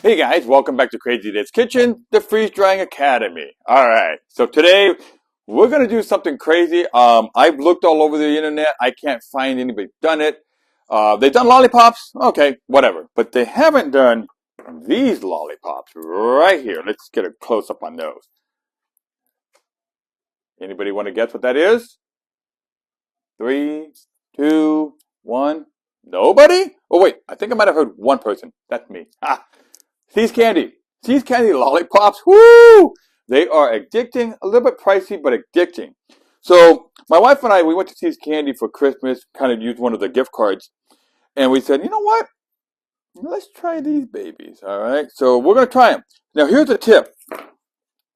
Hey guys, welcome back to Crazy Dave's Kitchen, the Freeze Drying Academy. Alright, so today we're going to do something crazy. I've looked all over the internet. I can't find anybody done it. They've done lollipops. Okay, whatever. But they haven't done these lollipops right here. Let's get a close up on those. Anybody want to guess what that is? 3, 2, 1. Nobody? Oh wait, I think I might have heard one person. That's me. Ah. See's candy. See's candy lollipops. Woo! They are addicting. A little bit pricey, but addicting. So my wife and I, we went to See's Candy for Christmas. Kind of used one of the gift cards, and we said, you know what? Let's try these babies. All right. So we're gonna try them. Now here's a tip.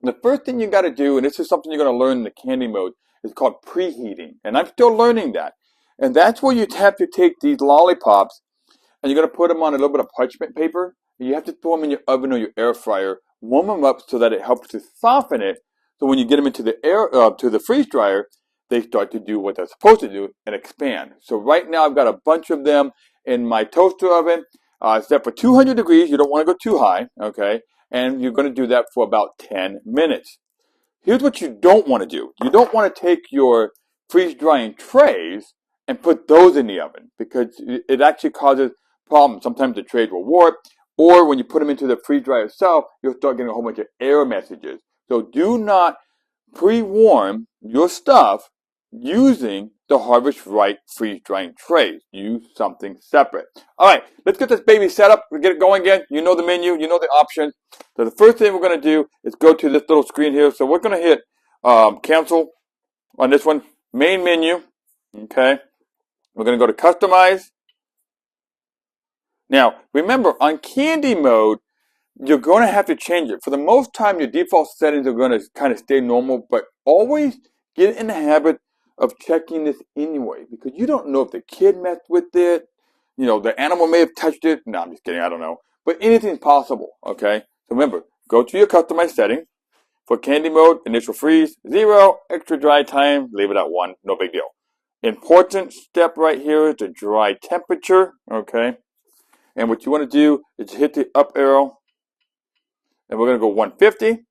The first thing you got to do, and this is something you're gonna learn in the candy mode, is called preheating, and I'm still learning that. And that's where you have to take these lollipops and you're going to put them on a little bit of parchment paper. And you have to throw them in your oven or your air fryer, warm them up so that it helps to soften it. So when you get them into the to the freeze dryer, they start to do what they're supposed to do and expand. So right now I've got a bunch of them in my toaster oven. Set for 200 degrees. You don't want to go too high, okay? And you're going to do that for about 10 minutes. Here's what you don't want to do. You don't want to take your freeze drying trays and put those in the oven because it actually causes problems. Sometimes the trays will warp, or when you put them into the freeze dryer itself, you'll start getting a whole bunch of error messages. So do not pre-warm your stuff using the Harvest Right freeze drying trays. Use something separate. All right, let's get this baby set up. We'll get it going again. You know the menu, you know the options. So the first thing we're going to do is go to this little screen here. So we're going to hit cancel on this one. Main menu. Okay. We're going to go to customize. Now, remember, on candy mode, you're going to have to change it. For the most time, your default settings are going to kind of stay normal, but always get in the habit of checking this anyway, because you don't know if the kid messed with it, you know, the animal may have touched it. No, I'm just kidding, I don't know. But anything's possible, okay? So remember, go to your customized setting. For candy mode, initial freeze, 0, extra dry time, leave it at 1, no big deal. Important step right here is the dry temperature, okay? And what you want to do is hit the up arrow, and we're going to go 150.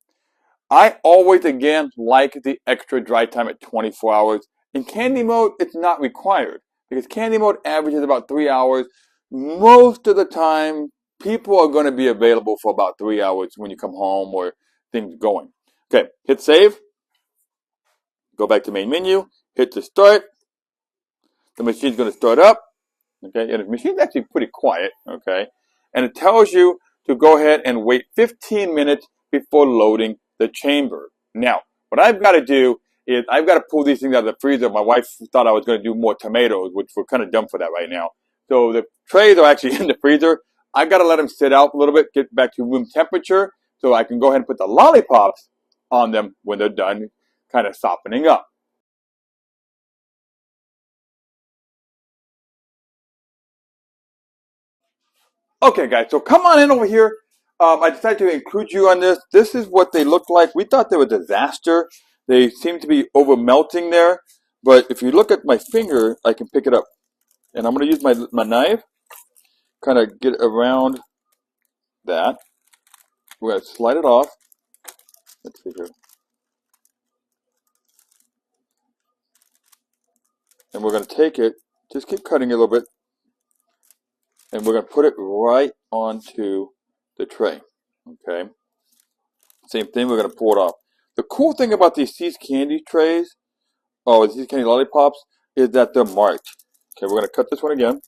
I always, again, like the extra dry time at 24 hours. In candy mode, it's not required because candy mode averages about 3 hours. Most of the time, people are going to be available for about 3 hours when you come home or things going. Okay, hit save. Go back to main menu. Hit the start. The machine's going to start up. Okay, and the machine's actually pretty quiet. Okay, and it tells you to go ahead and wait 15 minutes before loading the chamber. Now, what I've got to do is I've got to pull these things out of the freezer. My wife thought I was going to do more tomatoes, which we're kind of dumb for that right now. So the trays are actually in the freezer. I've got to let them sit out a little bit, get back to room temperature, so I can go ahead and put the lollipops on them when they're done kind of softening up. Okay, guys, so come on in over here. I decided to include you on this. This is what they look like. We thought they were a disaster. They seem to be over melting there. But if you look at my finger, I can pick it up. And I'm going to use my knife, kind of get around that. We're going to slide it off. Let's see here. And we're going to take it, just keep cutting it a little bit. And we're going to put it right onto the tray. Okay. Same thing, we're going to pull it off. The cool thing about these See's Candy trays, these Candy Lollipops, is that they're marked. Okay, we're going to cut this one again.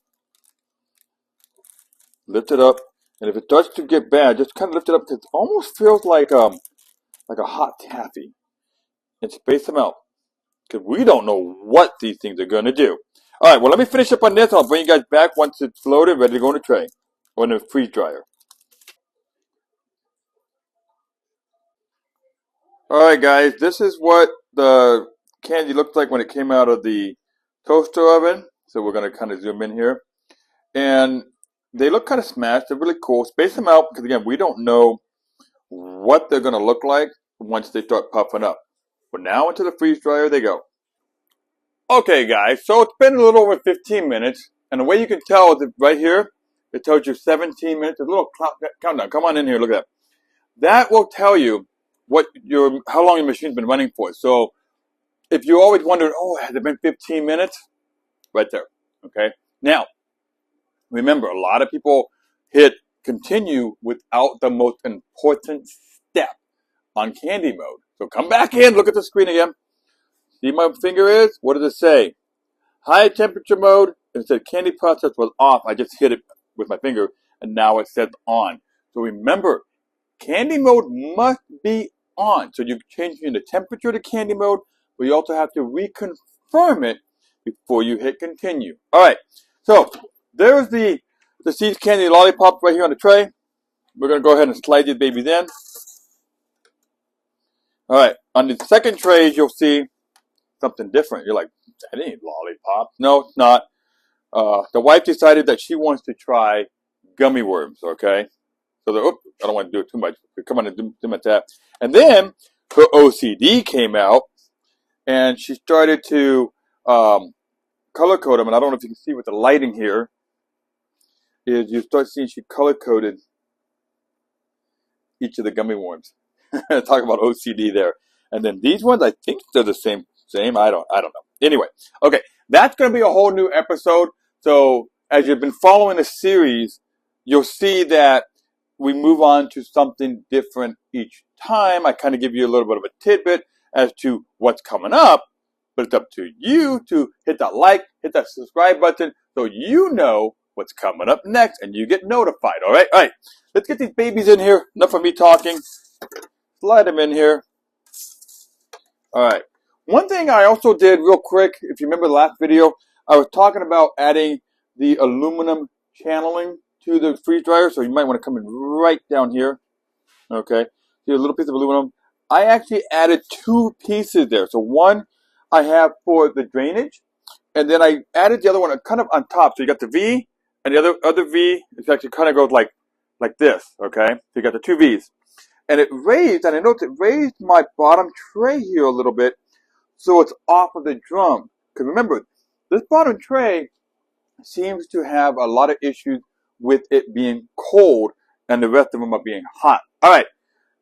Lift it up. And if it starts to get bad, just kind of lift it up because it almost feels like a hot taffy. And space them out. Because we don't know what these things are going to do. Alright, well let me finish up on this. I'll bring you guys back once it's loaded, ready to go in the tray. Or in the freeze dryer. Alright guys, this is what the candy looked like when it came out of the toaster oven. So we're going to kind of zoom in here. And they look kind of smashed. They're really cool. Space them out because, again, we don't know what they're going to look like once they start puffing up. But now into the freeze dryer they go. Okay, guys, so it's been a little over 15 minutes. And the way you can tell is right here, It tells you 17 minutes. A little countdown. Come on in here. Look at that. That will tell you how long your machine's been running for. So if you always wondered, oh, has it been 15 minutes? Right there. Okay. Now, remember, a lot of people hit continue without the most important step on candy mode. So come back in, look at the screen again. See my finger is? What does it say? High temperature mode. It said candy process was off. I just hit it with my finger, and now it says on. So remember, candy mode must be on. So you're changing the temperature to candy mode, but you also have to reconfirm it before you hit continue. All right. So there's the Seeds Candy Lollipop right here on the tray. We're going to go ahead and slide these babies in. All right. On the second trays, you'll see something different. You're like, that ain't lollipops. No, it's not. The wife decided that she wants to try gummy worms, okay? So, I don't want to do it too much. Come on and do that. And then her OCD came out, and she started to color code them. And I don't know if you can see with the lighting here, is you start seeing she color coded each of the gummy worms. Talk about OCD there. And then these ones, I think they're the same. I don't know. Anyway, okay, that's going to be a whole new episode. So as you've been following the series, you'll see that we move on to something different each time. I kind of give you a little bit of a tidbit as to what's coming up, but it's up to you to hit that like, hit that subscribe button so you know what's coming up next and you get notified. All right. Let's get these babies in here. Enough of me talking. Slide them in here. All right. One thing I also did real quick, if you remember the last video, I was talking about adding the aluminum channeling to the freeze dryer. So you might want to come in right down here. Okay. See a little piece of aluminum. I actually added 2 pieces there. So one I have for the drainage, and then I added the other one kind of on top. So you got the V, and the other V is actually kind of goes like this. Okay. So you got the 2 V's. And it raised, and I noticed it raised my bottom tray here a little bit, so it's off of the drum. Because remember, this bottom tray seems to have a lot of issues with it being cold, and the rest of them are being hot. All right,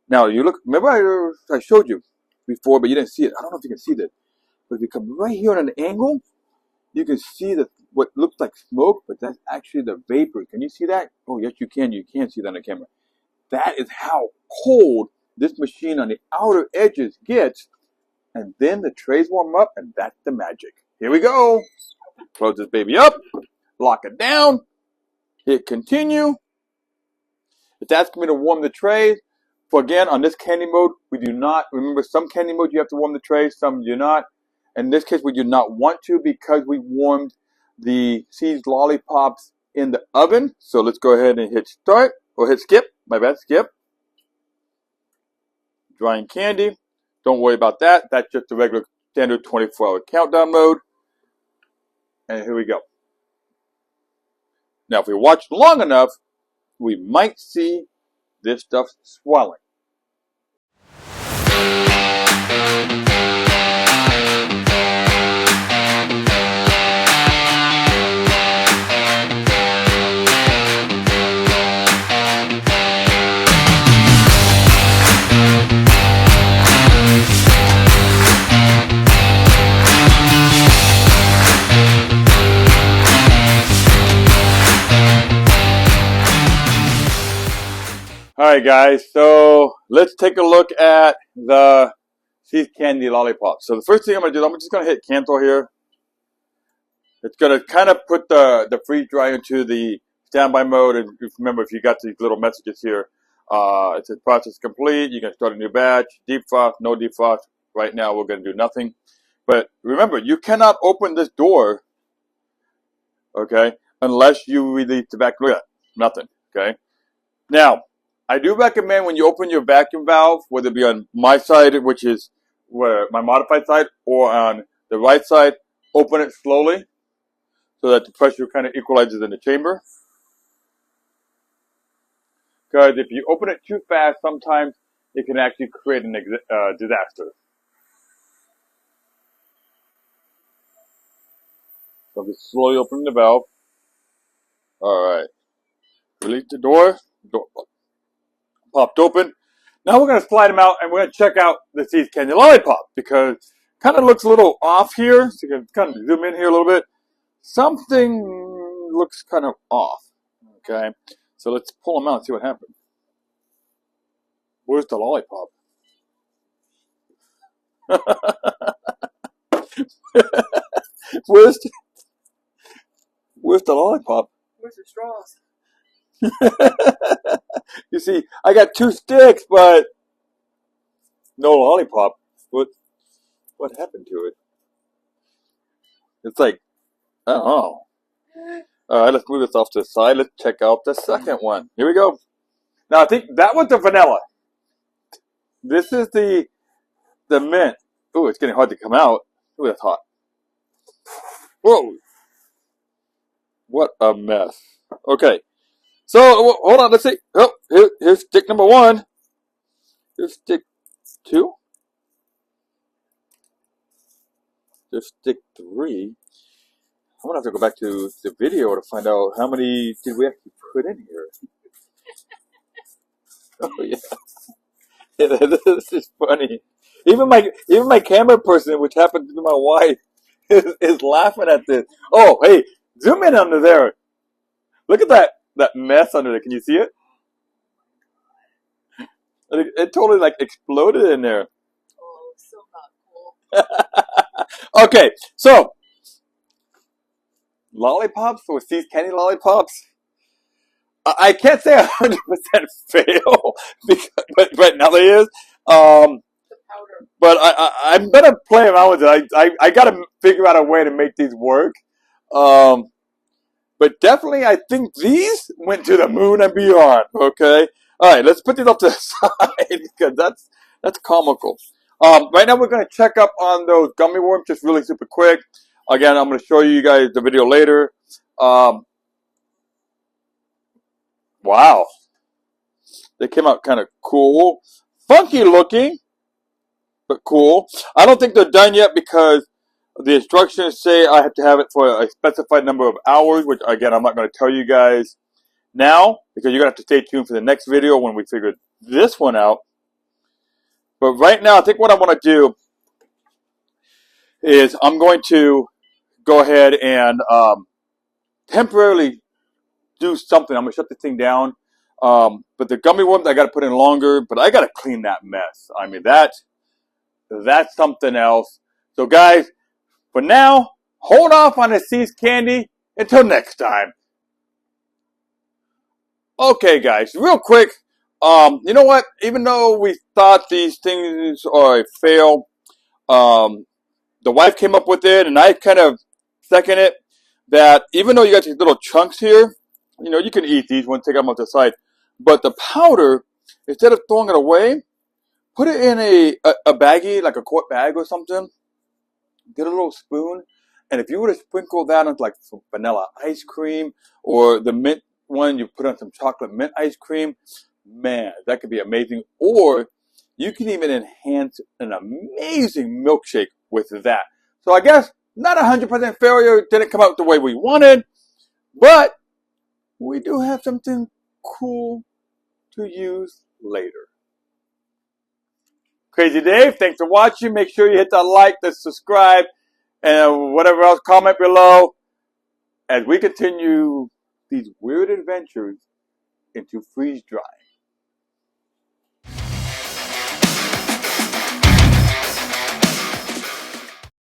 now you look. Remember, I showed you before, but you didn't see it. I don't know if you can see this, but if you come right here on an angle, you can see what looks like smoke, but that's actually the vapor. Can you see that? Oh, yes, you can. You can see that on the camera. That is how cold this machine on the outer edges gets. And then the trays warm up, and that's the magic. Here we go. Close this baby up. Lock it down. Hit continue. It's asking me to warm the trays. So again, on this candy mode, we do not. Remember, some candy mode you have to warm the trays, some do not. In this case, we do not want to because we warmed the Seeds Lollipops in the oven. So let's go ahead and hit start. Or hit skip. My bad, skip. Drying candy. Don't worry about that. That's just the regular standard 24-hour countdown mode. And here we go. Now, if we watch long enough, we might see this stuff swelling. Alright guys, so let's take a look at the Seeds Candy Lollipops. So the first thing I'm going to do, I'm just going to hit cancel here. It's going to kind of put the freeze dryer into the standby mode. And remember, if you got these little messages here, it says process complete. You can start a new batch, defrost, no defrost. Right now we're going to do nothing. But remember, you cannot open this door, okay, unless you release the vacuum. Look at that, nothing, okay. Now, I do recommend when you open your vacuum valve, whether it be on my side, which is where my modified side, or on the right side, open it slowly so that the pressure kind of equalizes in the chamber. Because if you open it too fast, sometimes it can actually create a disaster. So I'm just slowly opening the valve. All right. Release the door. Door popped open. Now we're going to slide them out and we're going to check out the See's Candy Lollipop because it kind of looks a little off here. So you can kind of zoom in here a little bit. Something looks kind of off. Okay. So let's pull them out and see what happens. Where's the lollipop? Where's the lollipop? Where's the straws? You see, I got 2 sticks, but no lollipop. What happened to it? It's like, I don't know. All right, let's move this off to the side. Let's check out the second one. Here we go. Now, I think that was the vanilla. This is the mint. Ooh, it's getting hard to come out. Ooh, that's hot. Whoa. What a mess. Okay. So, hold on. Let's see. Oh, here's stick number 1. Here's stick 2. Here's stick 3. I'm going to have to go back to the video to find out how many did we actually put in here. Oh, yeah. This is funny. Even my camera person, which happens to be my wife, is laughing at this. Oh, hey, zoom in under there. Look at that mess under there. Can you see it? It totally like exploded in there. Oh, so not cool. Okay, so lollipops or See's Candy Lollipops. I can't say 100% fail, because, but now there is. But I'm gonna play around with it. I gotta figure out a way to make these work. But definitely, I think these went to the moon and beyond. Okay. All right, let's put these up to the side because that's comical. Right now, we're gonna check up on those gummy worms just really super quick. Again, I'm gonna show you guys the video later. Wow, they came out kind of cool, funky looking, but cool. I don't think they're done yet because the instructions say I have to have it for a specified number of hours, which again, I'm not going to tell you guys now because you're going to have to stay tuned for the next video when we figure this one out. But right now, I think what I want to do is I'm going to go ahead and temporarily do something. I'm going to shut this thing down. But the gummy worms, I got to put in longer, but I got to clean that mess. I mean, that's something else. So guys, for now, hold off on the See's candy until next time. Okay, guys, real quick. You know what? Even though we thought these things are a fail, the wife came up with it, and I kind of second it. That even though you got these little chunks here, you know, you can eat these once take them off the side. But the powder, instead of throwing it away, put it in a baggie, like a quart bag or something. Get a little spoon, and if you were to sprinkle that on like some vanilla ice cream or the mint one, you put on some chocolate mint ice cream, man, that could be amazing. Or you can even enhance an amazing milkshake with that. So I guess not 100% failure. It didn't come out the way we wanted, but we do have something cool to use later. Crazy Dave, thanks for watching. Make sure you hit that like, the subscribe, and whatever else, comment below as we continue these weird adventures into freeze dry.